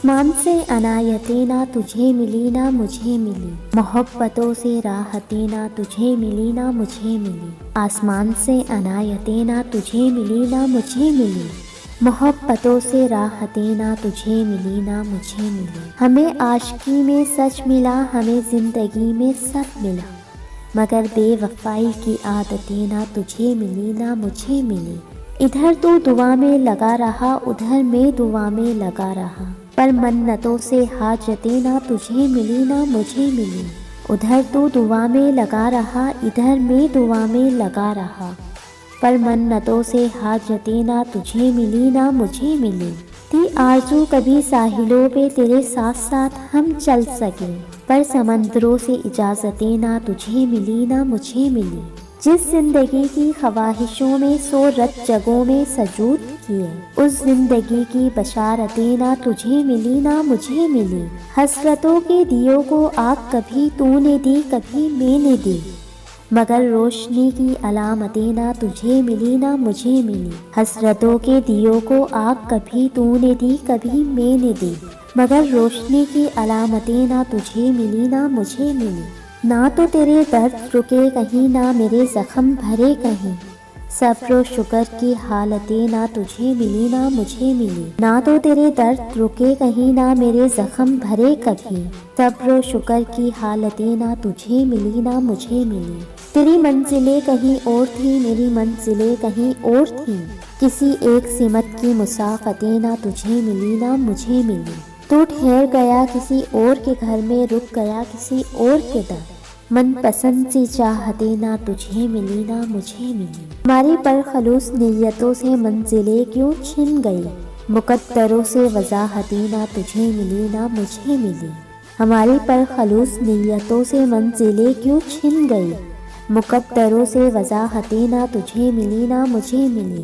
آسمان سے عنایتیں نہ تجھے ملی نہ مجھے ملی، محبتوں سے راحتیں نہ تجھے ملی نہ مجھے ملی۔ آسمان سے عنایتیں نہ تجھے ملی نہ مجھے ملی، محبتوں سے راحتیں نہ تجھے ملی نہ مجھے ملی۔ ہمیں عاشقی میں سچ ملا، ہمیں زندگی میں سب ملا، مگر بے وفائی کی عادتیں نہ تجھے ملی نہ مجھے ملی۔ ادھر تو دعا میں لگا رہا، ادھر میں دعا میں لگا رہا، پر منتوں سے حاجتیں نہ تجھے ملی نہ مجھے ملی۔ ادھر تو دعا میں لگا رہا، ادھر میں دعا میں لگا رہا، پر منتوں سے حاجتیں نہ تجھے ملی نہ مجھے ملی۔ تھی آرزو کبھی ساحلوں پہ تیرے ساتھ ساتھ ہم چل سکیں، پر سمندروں سے اجازتیں نہ تجھے ملی نہ مجھے ملی۔ جس زندگی کی خواہشوں میں سو رت جگہوں میں سجود کیے، اس زندگی کی بشارتیں نہ تجھے ملی نہ مجھے ملی۔ حسرتوں کے دیوں کو آگ کبھی تو نے دی کبھی میں نے دی، مگر روشنی کی علامتیں نہ تجھے ملی نہ مجھے ملی۔ حسرتوں کے دیوں کو آگ کبھی تو نے دی کبھی میں نے دی، مگر روشنی کی علامتیں نہ تجھے ملی نہ مجھے ملی۔ نہ تو تیرے درد رکے کہیں نہ میرے زخم بھرے کہیں، صبر و شکر کی حالتیں نہ تجھے ملی نہ مجھے ملی۔ نہ تو تیرے درد رکے کہیں نہ میرے زخم بھرے کبھی، صبر و شکر کی حالتیں نہ تجھے ملی نہ مجھے ملی۔ تیری منزلیں کہیں اور تھیں، میری منزلیں کہیں اور تھیں، کسی ایک سمت کی مسافتیں نہ تجھے ملی نہ مجھے ملی۔ تو ٹھہر گیا کسی اور کے گھر میں، رک گیا کسی اور کے در، من پسند سی چاہتیں نہ تجھے ملی نہ مجھے ملی۔ ہماری پرخلوص نیتوں سے منزلیں کیوں چھن گئی، مقدروں سے وضاحتیں نہ تجھے ملی نہ مجھے ملی۔ ہماری پرخلوص نیتوں سے منزلیں کیوں چھن گئی، مقدروں سے وضاحتیں نہ تجھے ملی نہ مجھے ملی۔